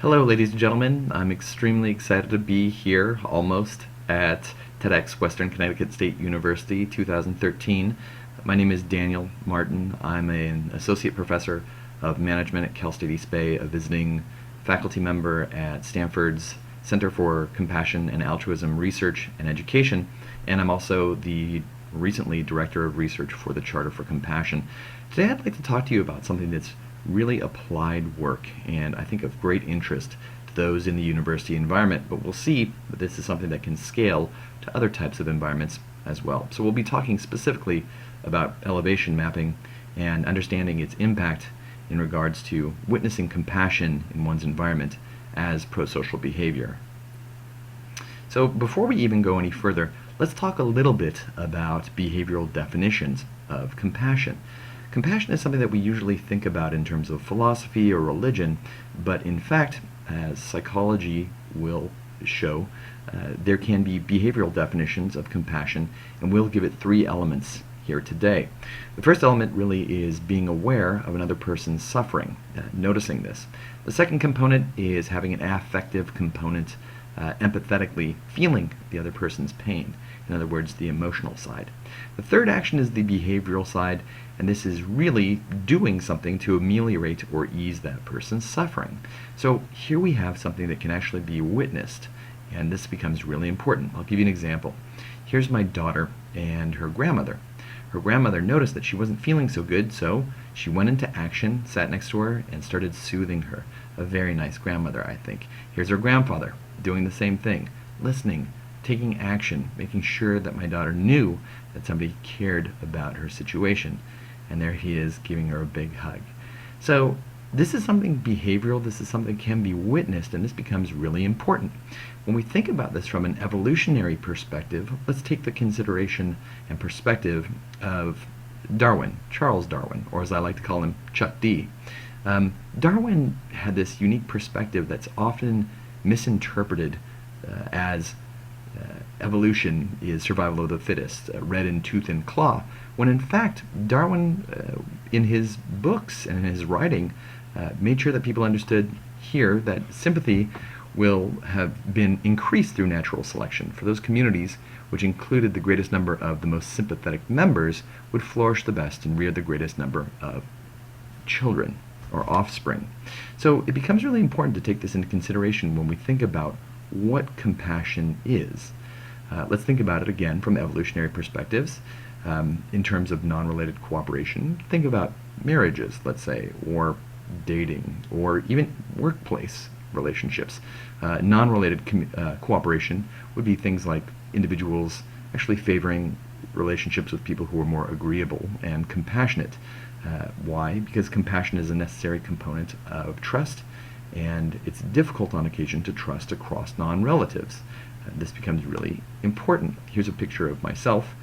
Hello, ladies and gentlemen. I'm extremely excited to be here, almost, at TEDx Western Connecticut State University 2013. My name is Daniel Martin. I'm an associate professor of management at Cal State East Bay, a visiting faculty member at Stanford's Center for Compassion and Altruism Research and Education, and I'm also the recently Director of Research for the Charter for Compassion. Today I'd like to talk to you about something that's really applied work and I think of great interest to those in the university environment, but we'll see that this is something that can scale to other types of environments as well. So we'll be talking specifically about elevation mapping and understanding its impact in regards to witnessing compassion in one's environment as prosocial behavior. So before we even go any further, let's talk a little bit about behavioral definitions of compassion. Compassion is something that we usually think about in terms of philosophy or religion, but in fact, as psychology will show, there can be behavioral definitions of compassion, and we'll give it three elements here today. The first element really is being aware of another person's suffering, noticing this. The second component is having an affective component, empathetically feeling the other person's pain. In other words, the emotional side. The third action is the behavioral side, and this is really doing something to ameliorate or ease that person's suffering. So here we have something that can actually be witnessed, and this becomes really important. I'll give you an example. Here's my daughter and her grandmother. Her grandmother noticed that she wasn't feeling so good, so she went into action, sat next to her, and started soothing her. A very nice grandmother, I think. Here's her grandfather doing the same thing, listening, taking action, making sure that my daughter knew that somebody cared about her situation. And there he is giving her a big hug. So this is something behavioral, this is something that can be witnessed, and this becomes really important. When we think about this from an evolutionary perspective, let's take the consideration and perspective of Darwin, Charles Darwin, or as I like to call him, Chuck D. Darwin had this unique perspective that's often misinterpreted as evolution is survival of the fittest, red in tooth and claw, when in fact Darwin, in his books and in his writing, made sure that people understood here that sympathy will have been increased through natural selection. For those communities which included the greatest number of the most sympathetic members would flourish the best and rear the greatest number of children or offspring. So it becomes really important to take this into consideration when we think about what compassion is. Let's think about it again from evolutionary perspectives. In terms of non-related cooperation, think about marriages, let's say, or dating, or even workplace relationships. Non-related cooperation would be things like individuals actually favoring relationships with people who are more agreeable and compassionate. Why? Because compassion is a necessary component of trust, and it's difficult on occasion to trust across non-relatives. This becomes really important. Here's a picture of myself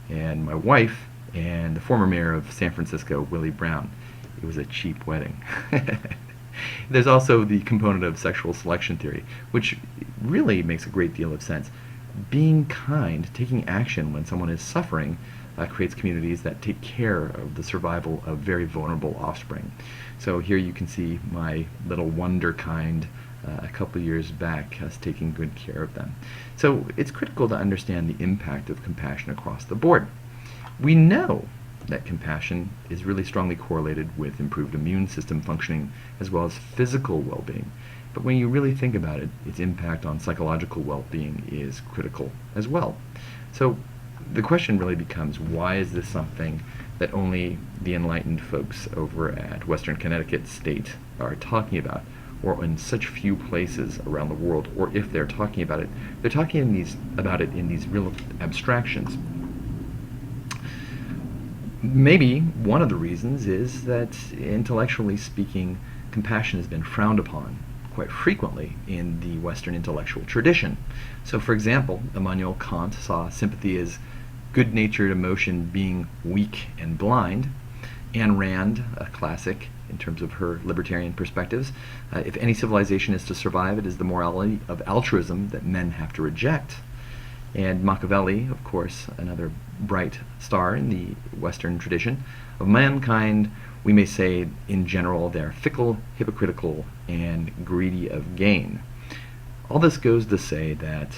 and my wife and the former mayor of San Francisco, Willie Brown. It was a cheap wedding. There's also the component of sexual selection theory, which really makes a great deal of sense. Being kind, taking action when someone is suffering, creates communities that take care of the survival of very vulnerable offspring. So here you can see my little wonderkind a couple years back, us taking good care of them. So it's critical to understand the impact of compassion across the board. We know that compassion is really strongly correlated with improved immune system functioning as well as physical well-being. But when you really think about it, its impact on psychological well-being is critical as well. So the question really becomes, why is this something that only the enlightened folks over at Western Connecticut State are talking about, or in such few places around the world, or if they're talking about it, they're talking about it in these real abstractions. Maybe one of the reasons is that, intellectually speaking, compassion has been frowned upon quite frequently in the Western intellectual tradition. So, for example, Immanuel Kant saw sympathy as good-natured emotion being weak and blind. Ayn Rand, a classic in terms of her libertarian perspectives, if any civilization is to survive, it is the morality of altruism that men have to reject. And Machiavelli, of course, another bright star in the Western tradition, of mankind We may say, in general, they're fickle, hypocritical, and greedy of gain. All this goes to say that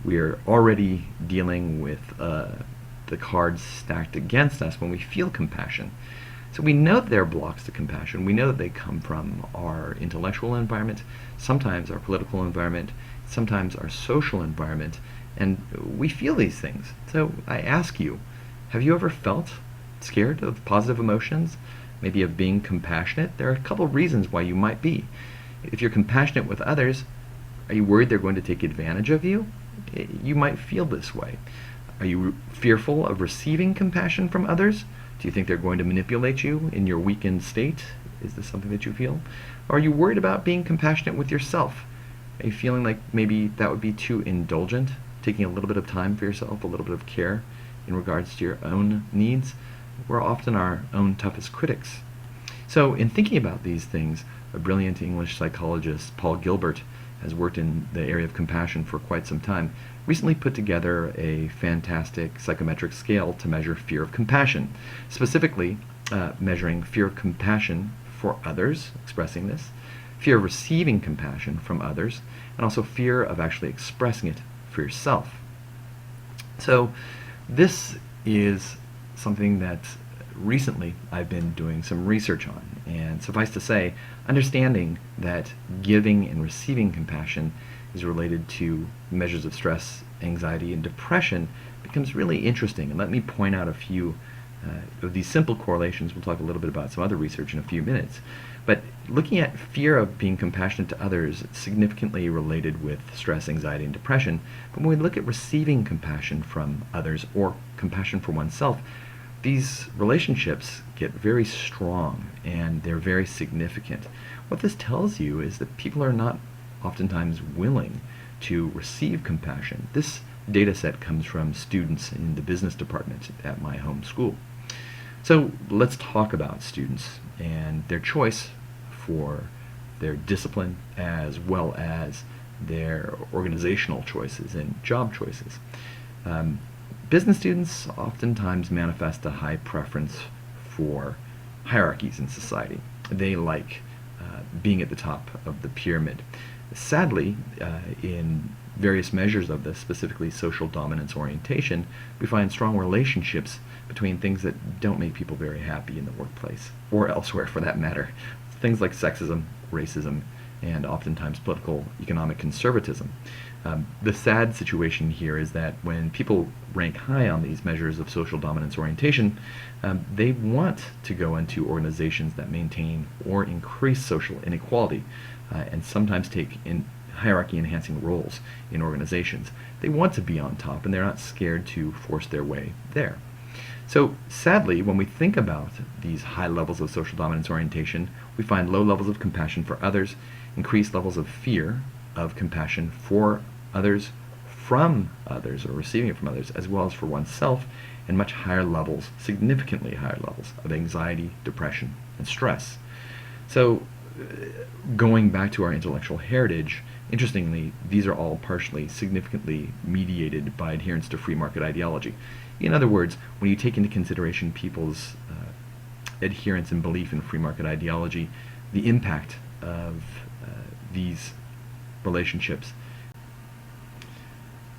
we're already dealing with the cards stacked against us when we feel compassion. So we know that there are blocks to compassion. We know that they come from our intellectual environment, sometimes our political environment, sometimes our social environment, and we feel these things. So I ask you, have you ever felt scared of positive emotions? Maybe of being compassionate? There are a couple of reasons why you might be. If you're compassionate with others, are you worried they're going to take advantage of you? You might feel this way. Are you fearful of receiving compassion from others? Do you think they're going to manipulate you in your weakened state? Is this something that you feel? Or are you worried about being compassionate with yourself? Are you feeling like maybe that would be too indulgent, taking a little bit of time for yourself, a little bit of care in regards to your own needs? We're often our own toughest critics. So in thinking about these things, a brilliant English psychologist, Paul Gilbert, has worked in the area of compassion for quite some time, recently put together a fantastic psychometric scale to measure fear of compassion, specifically measuring fear of compassion for others, expressing this, fear of receiving compassion from others, and also fear of actually expressing it for yourself. So this is something that recently I've been doing some research on, and suffice to say, understanding that giving and receiving compassion is related to measures of stress, anxiety, and depression becomes really interesting. And let me point out a few of these simple correlations. We'll talk a little bit about some other research in a few minutes. But looking at fear of being compassionate to others, it's significantly related with stress, anxiety, and depression. But when we look at receiving compassion from others or compassion for oneself, these relationships get very strong and they're very significant. What this tells you is that people are not oftentimes willing to receive compassion. This data set comes from students in the business department at my home school. So let's talk about students and their choice for their discipline as well as their organizational choices and job choices. Business students oftentimes manifest a high preference for hierarchies in society. They like being at the top of the pyramid. Sadly, in various measures of this, specifically social dominance orientation, we find strong relationships between things that don't make people very happy in the workplace, or elsewhere for that matter. Things like sexism, racism, and oftentimes political economic conservatism. The sad situation here is that when people rank high on these measures of social dominance orientation, they want to go into organizations that maintain or increase social inequality and sometimes take in hierarchy enhancing roles in organizations. They want to be on top and they're not scared to force their way there. So sadly, when we think about these high levels of social dominance orientation, we find low levels of compassion for others, increased levels of fear of compassion for others, from others, or receiving it from others, as well as for oneself, and much higher levels, significantly higher levels, of anxiety, depression, and stress. So going back to our intellectual heritage, interestingly, these are all partially significantly mediated by adherence to free market ideology. In other words, when you take into consideration people's adherence and belief in free market ideology, the impact of these relationships.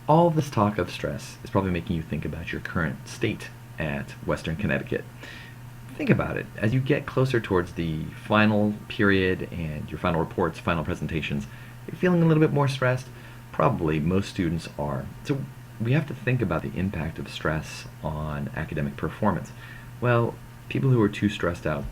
All this talk of stress is probably making you think about your current state at Western Connecticut. Think about it. As you get closer towards the final period and your final reports, final presentations, you're feeling a little bit more stressed? Probably most students are. So we have to think about the impact of stress on academic performance. Well, people who are too stressed out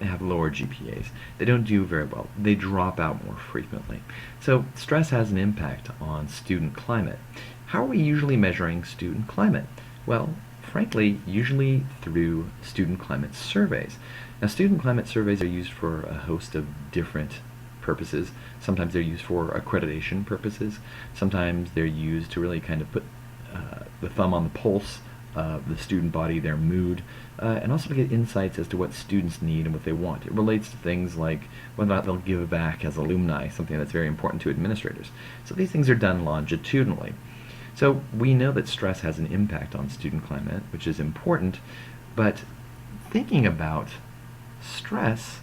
have lower GPAs. They don't do very well. They drop out more frequently. So stress has an impact on student climate. How are we usually measuring student climate? Well, frankly, usually through student climate surveys. Now, student climate surveys are used for a host of different purposes. Sometimes they're used for accreditation purposes. Sometimes they're used to really kind of put the thumb on the pulse of the student body, their mood, and also to get insights as to what students need and what they want. It relates to things like whether or not they'll give back as alumni, something that's very important to administrators. So these things are done longitudinally. So we know that stress has an impact on student climate, which is important, but thinking about stress,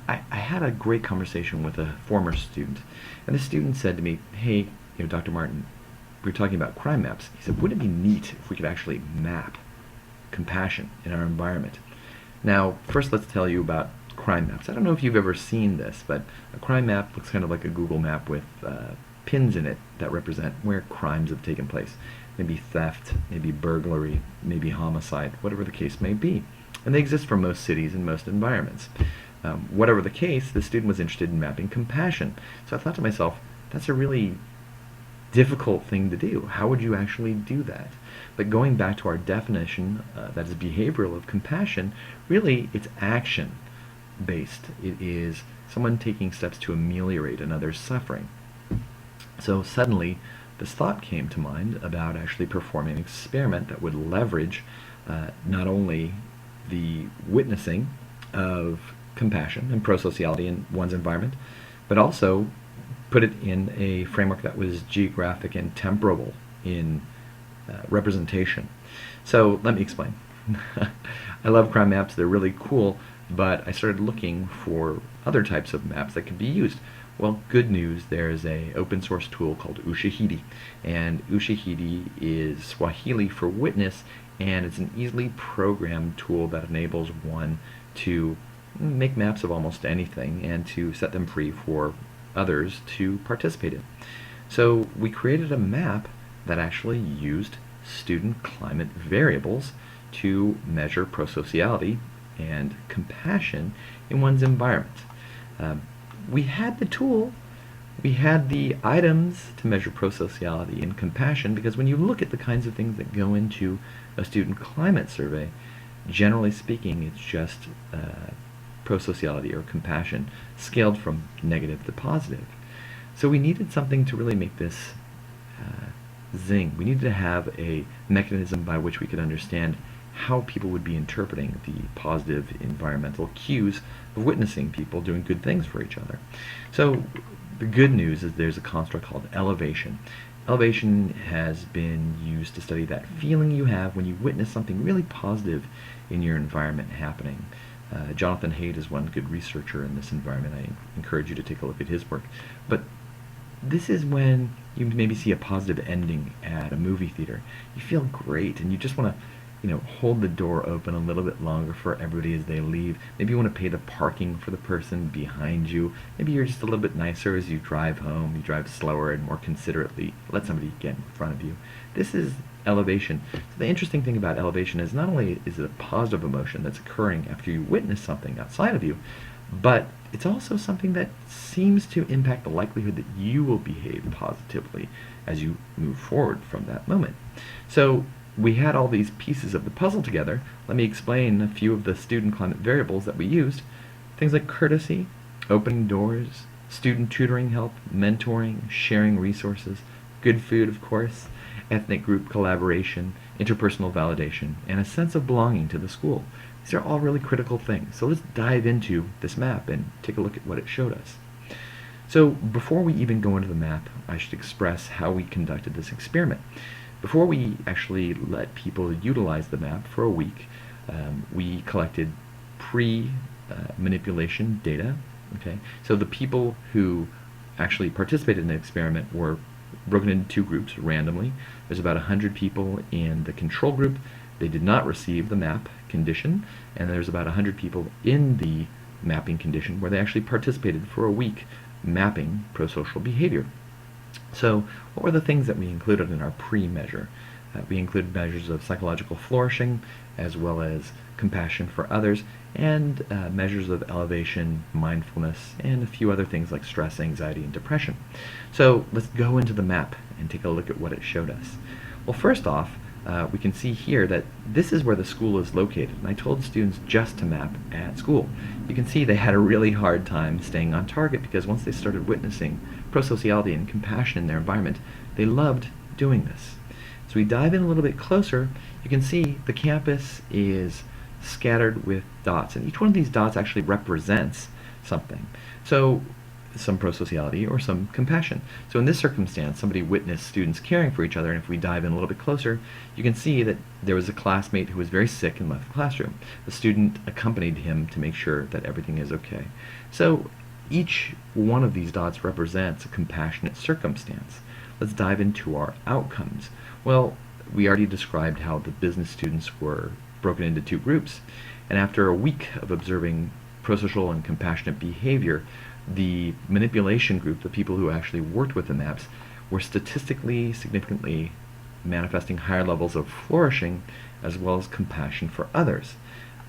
I had a great conversation with a former student, and the student said to me, "Hey, Dr. Martin, we were talking about crime maps." He said, "Wouldn't it be neat if we could actually map compassion in our environment?" Now, first let's tell you about crime maps. I don't know if you've ever seen this, but a crime map looks kind of like a Google map with pins in it that represent where crimes have taken place. Maybe theft, maybe burglary, maybe homicide, whatever the case may be. And they exist for most cities and most environments. Whatever the case, the student was interested in mapping compassion. So I thought to myself, that's a really difficult thing to do. How would you actually do that? But going back to our definition, that is behavioral of compassion, really it's action based. It is someone taking steps to ameliorate another's suffering. So suddenly this thought came to mind about actually performing an experiment that would leverage not only the witnessing of compassion and prosociality in one's environment, but also put it in a framework that was geographic and temporal in representation. So let me explain. I love crime maps, they're really cool, but I started looking for other types of maps that could be used. Well, good news, there's an open source tool called Ushahidi, and Ushahidi is Swahili for witness, and it's an easily programmed tool that enables one to make maps of almost anything and to set them free for others to participate in. So we created a map that actually used student climate variables to measure prosociality and compassion in one's environment. We had the tool, we had the items to measure prosociality and compassion, because when you look at the kinds of things that go into a student climate survey, generally speaking, it's just prosociality or compassion scaled from negative to positive. So we needed something to really make this zing. We needed to have a mechanism by which we could understand how people would be interpreting the positive environmental cues of witnessing people doing good things for each other. So the good news is there's a construct called elevation. Elevation has been used to study that feeling you have when you witness something really positive in your environment happening. Jonathan Haidt is one good researcher in this environment. I encourage you to take a look at his work. But this is when you maybe see a positive ending at a movie theater. You feel great, and you just want to hold the door open a little bit longer for everybody as they leave. Maybe you want to pay the parking for the person behind you. Maybe you're just a little bit nicer as you drive home. You drive slower and more considerately. Let somebody get in front of you. This is elevation. So the interesting thing about elevation is not only is it a positive emotion that's occurring after you witness something outside of you, but it's also something that seems to impact the likelihood that you will behave positively as you move forward from that moment. So we had all these pieces of the puzzle together. Let me explain a few of the student climate variables that we used. Things like courtesy, opening doors, student tutoring help, mentoring, sharing resources, good food, of course, ethnic group collaboration, interpersonal validation, and a sense of belonging to the school. These are all really critical things. So let's dive into this map and take a look at what it showed us. So before we even go into the map, I should express how we conducted this experiment. Before we actually let people utilize the map for a week, we collected pre-manipulation data. Okay, so the people who actually participated in the experiment were broken into two groups randomly. There's about 100 people in the control group. They did not receive the map condition, and there's about 100 people in the mapping condition where they actually participated for a week mapping prosocial behavior. So what were the things that we included in our pre-measure? We included measures of psychological flourishing, as well as compassion for others, and measures of elevation, mindfulness, and a few other things like stress, anxiety, and depression. So let's go into the map and take a look at what it showed us. Well, first off, we can see here that this is where the school is located, and I told students just to map at school. You can see they had a really hard time staying on target, because once they started witnessing prosociality and compassion in their environment, they loved doing this. So we dive in a little bit closer. You can see the campus is scattered with dots, and each one of these dots actually represents something. So some prosociality or some compassion. So in this circumstance, somebody witnessed students caring for each other, and if we dive in a little bit closer, you can see that there was a classmate who was very sick and left the classroom. The student accompanied him to make sure that everything is okay. So each one of these dots represents a compassionate circumstance. Let's dive into our outcomes. Well, we already described how the business students were broken into two groups, and after a week of observing prosocial and compassionate behavior, the manipulation group, the people who actually worked with the maps, were statistically significantly manifesting higher levels of flourishing as well as compassion for others.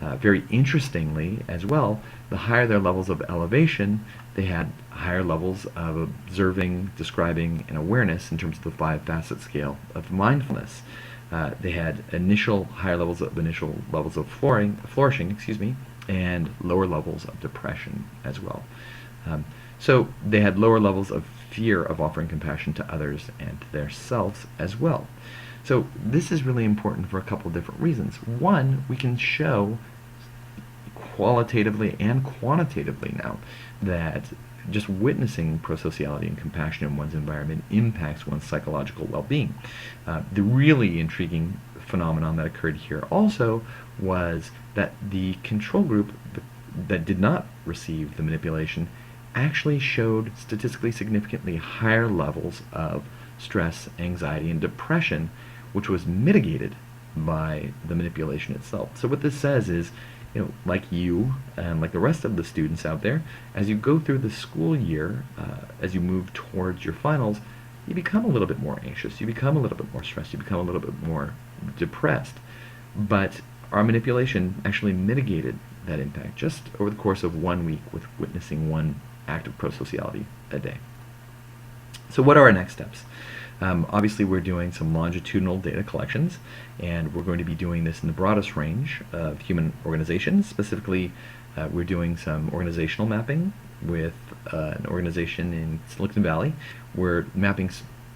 Very interestingly as well, the higher their levels of elevation, they had higher levels of observing, describing, and awareness in terms of the 5-facet scale of mindfulness. They had higher levels of flourishing, and lower levels of depression as well. So they had lower levels of fear of offering compassion to others and to themselves as well. So this is really important for a couple of different reasons. One, we can show qualitatively and quantitatively now that just witnessing prosociality and compassion in one's environment impacts one's psychological well-being. The really intriguing phenomenon that occurred here also was that the control group that did not receive the manipulation actually showed statistically significantly higher levels of stress, anxiety, and depression, which was mitigated by the manipulation itself. So what this says is, like you and like the rest of the students out there, as you go through the school year, as you move towards your finals, you become a little bit more anxious, you become a little bit more stressed, you become a little bit more depressed. But our manipulation actually mitigated that impact just over the course of 1 week with witnessing one act of prosociality a day. So what are our next steps? Obviously we're doing some longitudinal data collections, and we're going to be doing this in the broadest range of human organizations. Specifically, we're doing some organizational mapping with an organization in Silicon Valley. We're mapping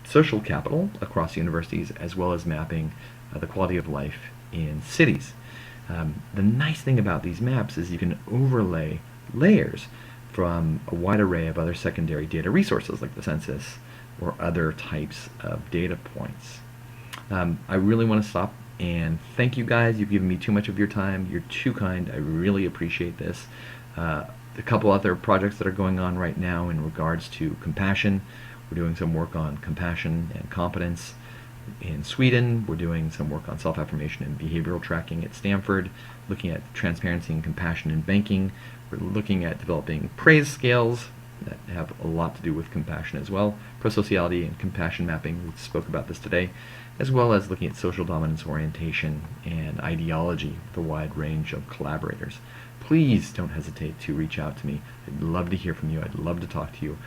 social capital across universities, as well as mapping the quality of life in cities. The nice thing about these maps is you can overlay layers from a wide array of other secondary data resources like the census or other types of data points. I really want to stop and thank you guys. You've given me too much of your time. You're too kind. I really appreciate this. A couple other projects that are going on right now in regards to compassion. We're doing some work on compassion and competence in Sweden. We're doing some work on self-affirmation and behavioral tracking at Stanford, looking at transparency and compassion in banking. We're looking at developing praise scales that have a lot to do with compassion as well, prosociality and compassion mapping, we spoke about this today, as well as looking at social dominance orientation and ideology with a wide range of collaborators. Please don't hesitate to reach out to me. I'd love to hear from you. I'd love to talk to you.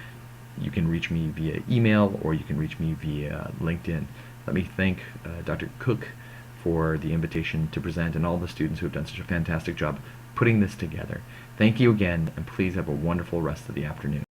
You can reach me via email or you can reach me via LinkedIn. Let me thank Dr. Cook for the invitation to present and all the students who have done such a fantastic job putting this together. Thank you again, and please have a wonderful rest of the afternoon.